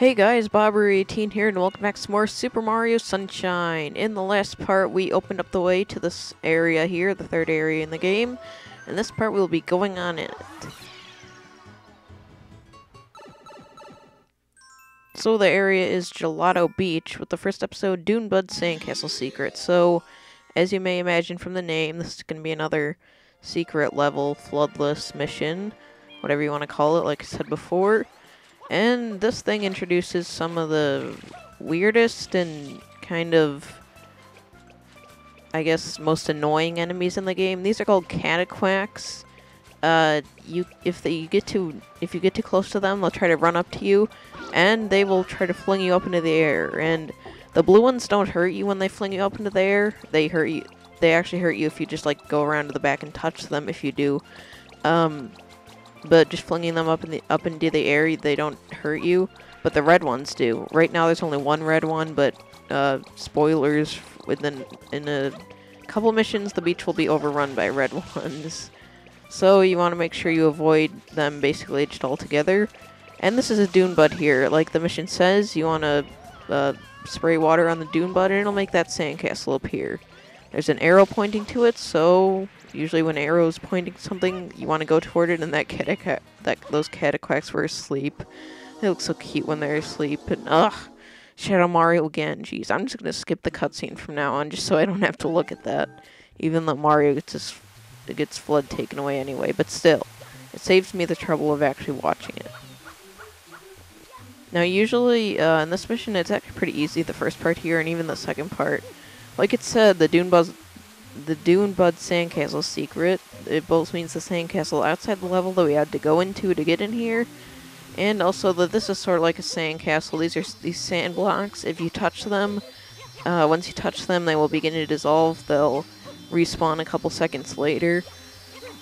Hey guys, Bobber18 here, and welcome back to some more Super Mario Sunshine. In the last part, we opened up the way to this area here, the third area in the game, and this part we'll be going on in it. So the area is Gelato Beach, with the first episode, Dune Sandcastle Secret. So, as you may imagine from the name, this is going to be another secret level, floodless mission, whatever you want to call it, like I said before. And this thing introduces some of the weirdest and kind of, I guess, most annoying enemies in the game. These are called cataquacks. If you get too close to them, they'll try to run up to you, and they will try to fling you up into the air. And the blue ones don't hurt you when they fling you up into the air. They hurt you. They actually hurt you if you just like go around to the back and touch them. If you do. But just flinging them up into the air, they don't hurt you. But the red ones do. Right now, there's only one red one, but spoilers, in a couple missions, the beach will be overrun by red ones. So you want to make sure you avoid them basically just altogether. And this is a dune bud here. Like the mission says, you want to spray water on the dune bud, and it'll make that sandcastle appear. There's an arrow pointing to it, so usually when arrows pointing something, you want to go toward it, and those cataquacks were asleep. They look so cute when they're asleep, and Shadow Mario again. Jeez, I'm just gonna skip the cutscene from now on, just so I don't have to look at that. Even though Mario gets flood taken away anyway, but still, it saves me the trouble of actually watching it. Now, usually in this mission, it's actually pretty easy. The first part here, and even the second part. Like it said, the Dune Bud Sandcastle Secret. It both means the sandcastle outside the level that we had to go into to get in here, and also that this is sort of like a sandcastle. These sand blocks. If you touch them, once you touch them, they will begin to dissolve. They'll respawn a couple seconds later.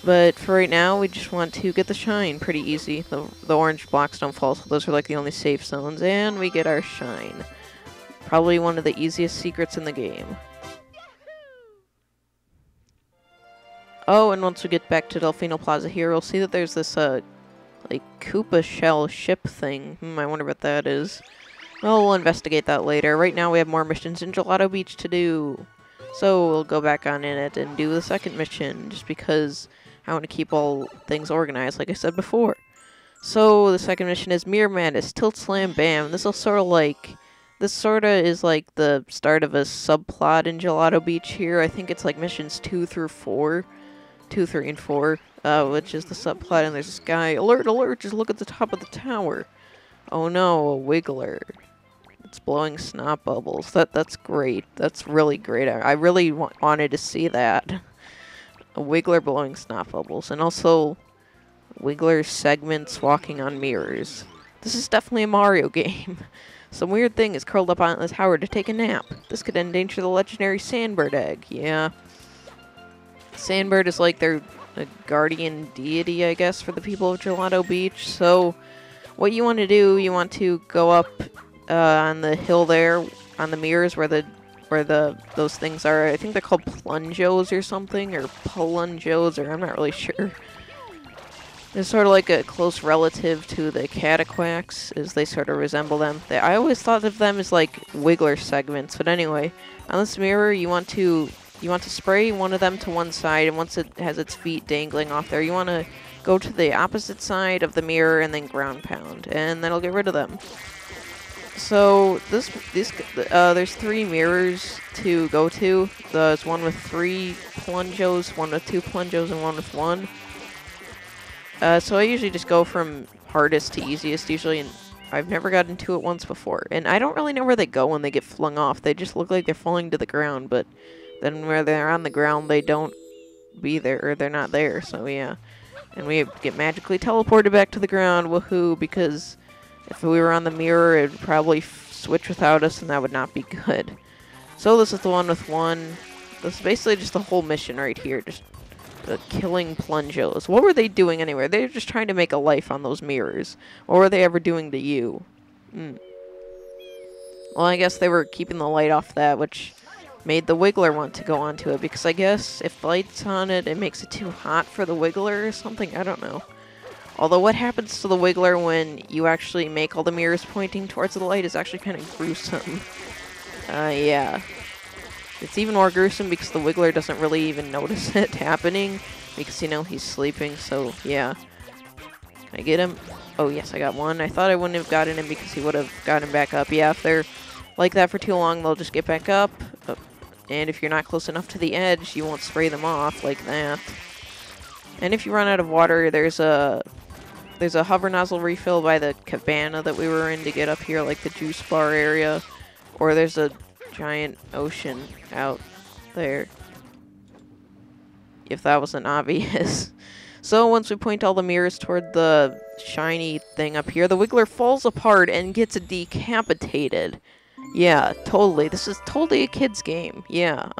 But for right now, we just want to get the shine. Pretty easy. The orange blocks don't fall, so those are like the only safe zones, and we get our shine. Probably one of the easiest secrets in the game. Oh, and once we get back to Delfino Plaza here, we'll see that there's this, like, Koopa shell ship thing. I wonder what that is. Well, we'll investigate that later. Right now we have more missions in Gelato Beach to do. So we'll go back on in it and do the second mission, just because I want to keep all things organized, like I said before. So the second mission is Mirror Madness, Tilt Slam Bam. This sort of is like the start of a subplot in Gelato Beach here. I think it's like missions 2 through 4. 2, 3, and 4, which is the subplot, and there's this guy. Alert, alert, just look at the top of the tower. Oh no, a wiggler. It's blowing snot bubbles. That's great. That's really great. I really wanted to see that. A wiggler blowing snot bubbles, and also wiggler segments walking on mirrors. This is definitely a Mario game. Some weird thing is curled up on the tower to take a nap. This could endanger the legendary Sandbird egg. Yeah. Sandbird is like their guardian deity, I guess, for the people of Gelato Beach. So what you want to do, you want to go up on the hill there, on the mirrors where those things are. I think they're called plungos or something, or plungos, or I'm not really sure. They're sort of like a close relative to the cataquacks, as they sort of resemble them. I always thought of them as like wiggler segments, but anyway, on this mirror you want to spray one of them to one side, and once it has its feet dangling off there, you want to go to the opposite side of the mirror and then ground pound, and that'll get rid of them. So there's 3 mirrors to go to. There's one with 3 plungos, one with 2 plungos, and one with 1. So I usually just go from hardest to easiest usually, and I've never gotten to it once before. And I don't really know where they go when they get flung off. They just look like they're falling to the ground, but then where they're on the ground, they don't be there, or they're not there, so yeah. And we get magically teleported back to the ground, woohoo, because if we were on the mirror, it would probably switch without us, and that would not be good. So this is the one with 1. This is basically just the whole mission right here, just killing plungos. What were they doing anyway? They were just trying to make a life on those mirrors. What were they ever doing to you? Well, I guess they were keeping the light off that, which made the wiggler want to go onto it, because I guess if the light's on it, it makes it too hot for the wiggler or something. I don't know. Although what happens to the Wiggler when you actually make all the mirrors pointing towards the light is actually kind of gruesome. Yeah. It's even more gruesome because the Wiggler doesn't really even notice it happening because, you know, he's sleeping, so yeah. Can I get him? Oh, yes, I got one. I thought I wouldn't have gotten him because he would have gotten back up. Yeah, if they're like that for too long, they'll just get back up. And if you're not close enough to the edge, you won't spray them off like that. And if you run out of water, there's a hover nozzle refill by the cabana that we were in to get up here, like the juice bar area. Or there's a giant ocean out there. If that wasn't obvious. So once we point all the mirrors toward the shiny thing up here, the Wiggler falls apart and gets decapitated. Yeah, totally. This is totally a kid's game. Yeah,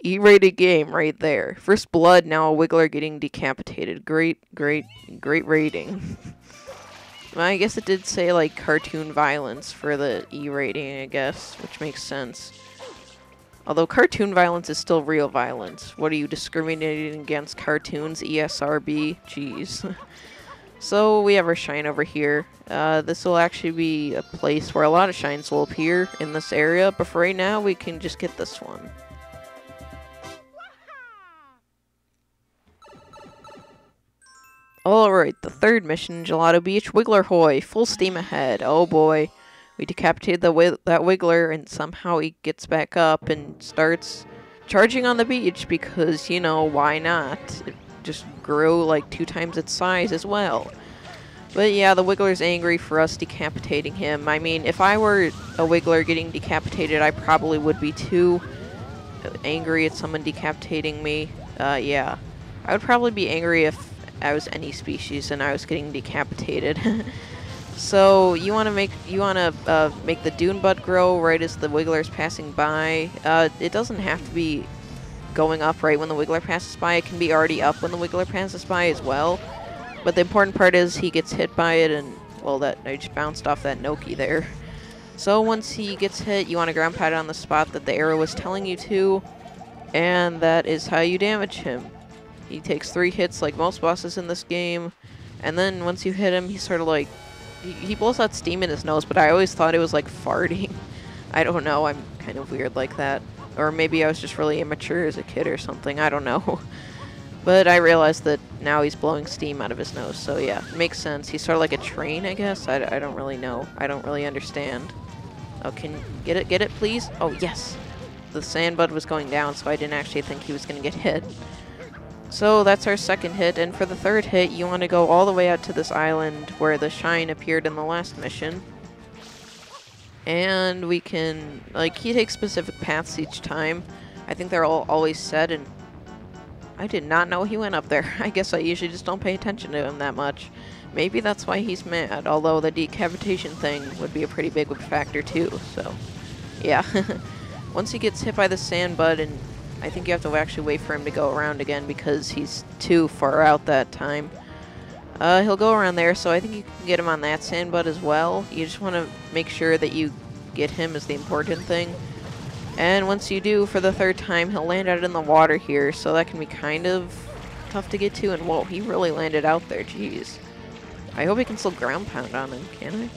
E-rated game right there. First blood, now a Wiggler getting decapitated. Great rating. Well, I guess it did say, like, cartoon violence for the E rating, I guess, which makes sense. Although cartoon violence is still real violence. What are you discriminating against cartoons? ESRB? Jeez. So we have our shine over here. This will actually be a place where a lot of shines will appear in this area, but for right now we can just get this one. Alright, the third mission, Gelato Beach, Wiggler Hoy, full steam ahead. Oh boy. We decapitated that Wiggler, and somehow he gets back up and starts charging on the beach because, you know, why not? It just grew like 2 times its size as well. But yeah, the Wiggler's angry for us decapitating him. I mean, if I were a Wiggler getting decapitated, I probably would be too angry at someone decapitating me. Yeah. I would probably be angry if I was any species and I was getting decapitated. So you want to make the Dune bud grow right as the Wiggler is passing by. It doesn't have to be going up right when the Wiggler passes by. It can be already up when the Wiggler passes by as well. But the important part is he gets hit by it, and well, that I just bounced off that Noki there. So once he gets hit, you want to ground pound it on the spot that the arrow was telling you to, and that is how you damage him. He takes 3 hits like most bosses in this game, and then once you hit him, he's sort of like, he blows out steam in his nose, but I always thought it was like farting. I don't know, I'm kind of weird like that. Or maybe I was just really immature as a kid or something, I don't know. But I realized that now he's blowing steam out of his nose, so yeah, it makes sense. He's sort of like a train, I guess? I don't really know. I don't really understand. Oh, can you get it, please? Oh, yes! The sand bud was going down, so I didn't actually think he was going to get hit. So that's our second hit, and for the third hit, you want to go all the way out to this island where the shine appeared in the last mission. And we can, like, he takes specific paths each time. I think they're all always set, and I did not know he went up there. I guess I usually just don't pay attention to him that much. Maybe that's why he's mad, although the decapitation thing would be a pretty big factor too, so yeah. Once he gets hit by the sand bud, and I think you have to actually wait for him to go around again because he's too far out that time. He'll go around there, so I think you can get him on that sand bud as well. You just want to make sure that you get him is the important thing. And once you do, for the third time, he'll land out in the water here, so that can be kind of tough to get to. And whoa, he really landed out there, jeez. I hope I can still ground pound on him, can I?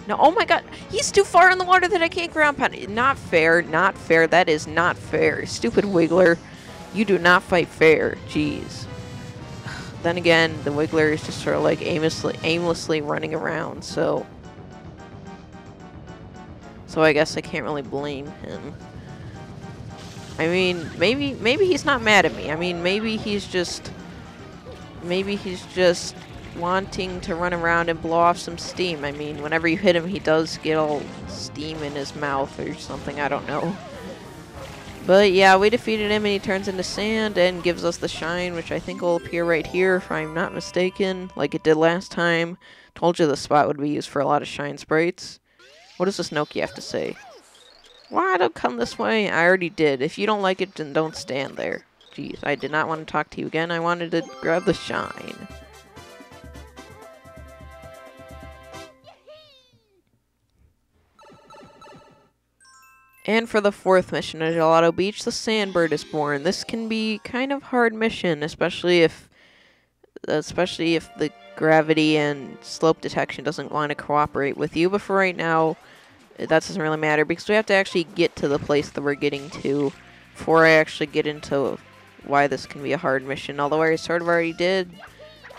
No, oh my god, he's too far in the water that I can't ground pound. Not fair, not fair, that is not fair. Stupid Wiggler, you do not fight fair, jeez. Then again, the Wiggler is just sort of like aimlessly running around, so I guess I can't really blame him. I mean, maybe he's not mad at me. I mean, maybe he's just wanting to run around and blow off some steam. I mean, whenever you hit him, he does get all steam in his mouth or something, I don't know. But yeah, we defeated him and he turns into sand and gives us the shine, which I think will appear right here if I'm not mistaken, like it did last time. Told you the spot would be used for a lot of shine sprites. What does this Noki have to say? Why don't come this way? I already did. If you don't like it, then don't stand there. Jeez, I did not want to talk to you again. I wanted to grab the shine. And for the fourth mission at Gelato Beach, the Sandbird is born. This can be kind of hard mission, especially if especially if the gravity and slope detection doesn't want to cooperate with you. But for right now, that doesn't really matter because we have to actually get to the place that we're getting to before I actually get into why this can be a hard mission. Although I sort of already did,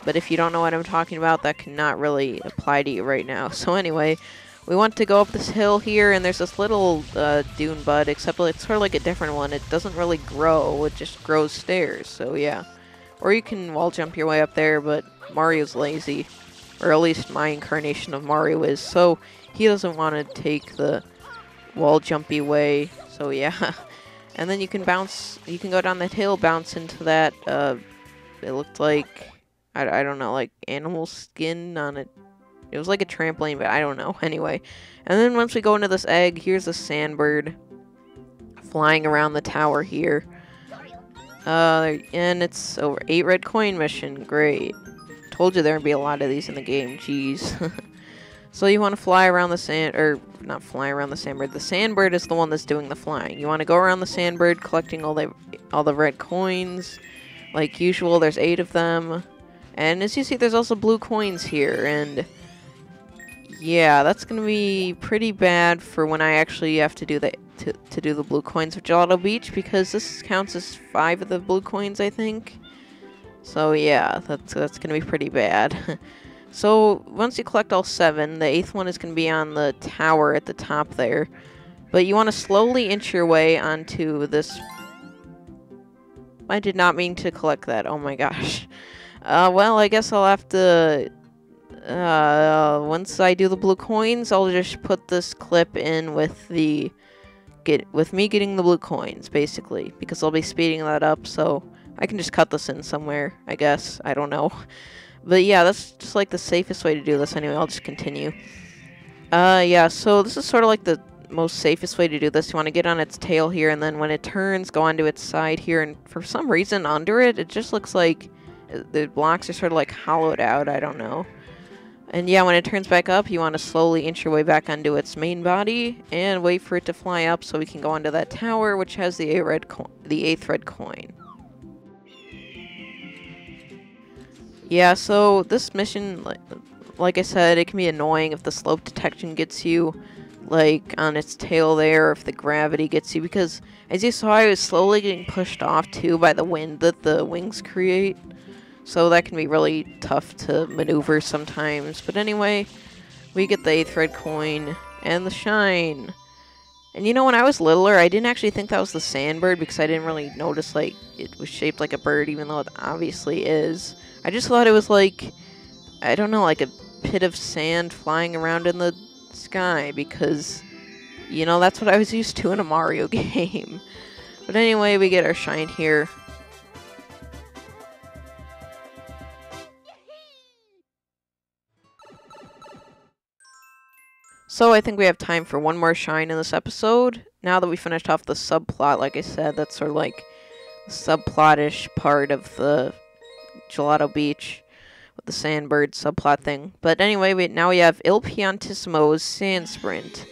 but if you don't know what I'm talking about, that cannot really apply to you right now. So anyway, we want to go up this hill here, and there's this little dune bud, except it's sort of like a different one. It doesn't really grow, it just grows stairs, so yeah. Or you can wall jump your way up there, but Mario's lazy. Or at least my incarnation of Mario is, so he doesn't want to take the wall jumpy way, so yeah. And then you can bounce, you can go down that hill, bounce into that, it looked like, I don't know, like animal skin on it. It was like a trampoline, but I don't know. Anyway, and then once we go into this egg, here's a sandbird flying around the tower here. And it's over 8 red coin mission. Great. Told you there would be a lot of these in the game. Jeez. So you want to fly around the sand, or not fly around the sandbird. The sandbird is the one that's doing the flying. You want to go around the sandbird, collecting all the red coins. Like usual, there's 8 of them. And as you see, there's also blue coins here, and yeah, that's gonna be pretty bad for when I actually have to do the to do the blue coins of Gelato Beach, because this counts as 5 of the blue coins, I think. So yeah, that's gonna be pretty bad. So once you collect all 7, the 8th one is gonna be on the tower at the top there. But you want to slowly inch your way onto this. I did not mean to collect that. Oh my gosh. Well, I guess I'll have to. Once I do the blue coins, I'll just put this clip in with me getting the blue coins, basically, because I'll be speeding that up, so I can just cut this in somewhere, I guess. I don't know. But yeah, that's just like the safest way to do this anyway. I'll just continue. Yeah, so this is sort of like the most safest way to do this. You want to get on its tail here, and then when it turns, go onto its side here, and for some reason under it, it just looks like the blocks are sort of like hollowed out. I don't know. And yeah, when it turns back up, you want to slowly inch your way back onto its main body and wait for it to fly up so we can go onto that tower, which has the 8th red coin. Yeah, so this mission, like I said, it can be annoying if the slope detection gets you, like, on its tail there, or if the gravity gets you, because as you saw, I was slowly getting pushed off, too, by the wind that the wings create. So that can be really tough to maneuver sometimes. But anyway, we get the 8th red coin and the shine. And you know, when I was littler, I didn't actually think that was the sandbird because I didn't really notice, like, it was shaped like a bird, even though it obviously is. I just thought it was like, I don't know, like a pit of sand flying around in the sky because, you know, that's what I was used to in a Mario game. But anyway, we get our shine here. So I think we have time for one more shine in this episode. Now that we finished off the subplot, like I said, that's sort of like the subplot-ish part of the Gelato Beach with the sandbird subplot thing. But anyway, now we have Il Piantissimo's Sand Sprint.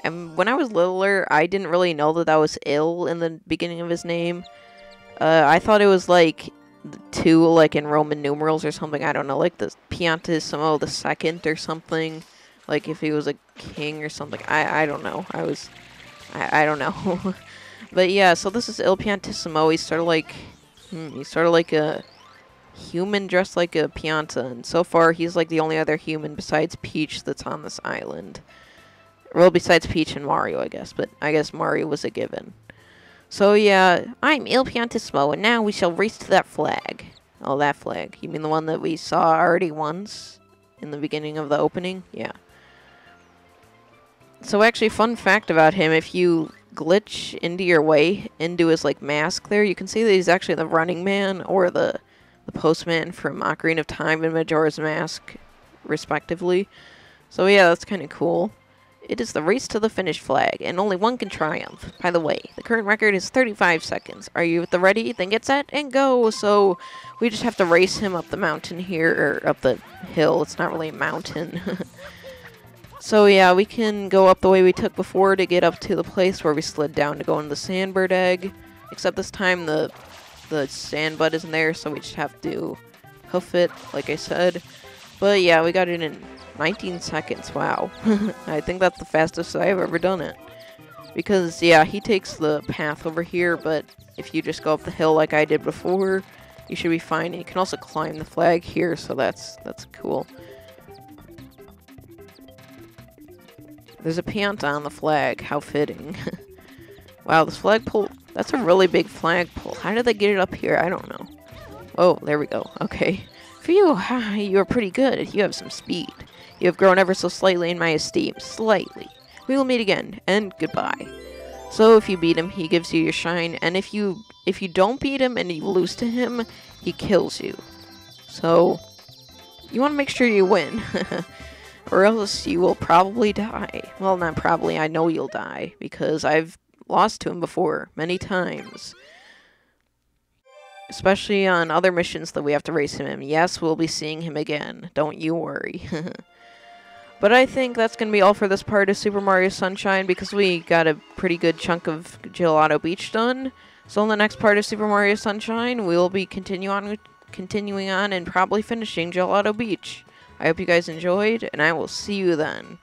And when I was littler, I didn't really know that was Il in the beginning of his name. I thought it was like 2, like in Roman numerals or something. I don't know, like the Piantissimo the second or something. Like if he was a king or something. I don't know. I don't know. But yeah, so this is Il Piantissimo. He's sort of like a human dressed like a Pianta. And so far, he's like the only other human besides Peach that's on this island. Well, besides Peach and Mario, I guess. But I guess Mario was a given. So yeah, I'm Il Piantissimo, and now we shall race to that flag. Oh, that flag. You mean the one that we saw already once? In the beginning of the opening? Yeah. So actually, fun fact about him, if you glitch into your way into his like mask there, you can see that he's actually the running man or the postman from Ocarina of Time and Majora's Mask, respectively. So yeah, that's kind of cool. It is the race to the finish flag, and only one can triumph. By the way, the current record is 35 seconds. Are you at the ready? Then get set and go! So we just have to race him up the mountain here, or up the hill. It's not really a mountain. So yeah, we can go up the way we took before to get up to the place where we slid down to go into the sandbird egg. Except this time the sand bud isn't there, so we just have to hoof it, like I said. But yeah, we got it in 19 seconds. Wow. I think that's the fastest I've ever done it. Because, yeah, he takes the path over here, but if you just go up the hill like I did before, you should be fine. And you can also climb the flag here, so that's cool. There's a pianta on the flag. How fitting. Wow, this flagpole, that's a really big flagpole. How did they get it up here? I don't know. Oh, there we go. Okay. Phew, you're pretty good. You have some speed. You have grown ever so slightly in my esteem. Slightly. We will meet again, and goodbye. So if you beat him, he gives you your shine, and if you don't beat him and you lose to him, he kills you. So you want to make sure you win, or else you will probably die. Well, not probably, I know you'll die, because I've lost to him before, many times. Especially on other missions that we have to race him in. Yes, we'll be seeing him again. Don't you worry. But I think that's going to be all for this part of Super Mario Sunshine, because we got a pretty good chunk of Gelato Beach done. So in the next part of Super Mario Sunshine, we'll be continuing on and probably finishing Gelato Beach. I hope you guys enjoyed, and I will see you then.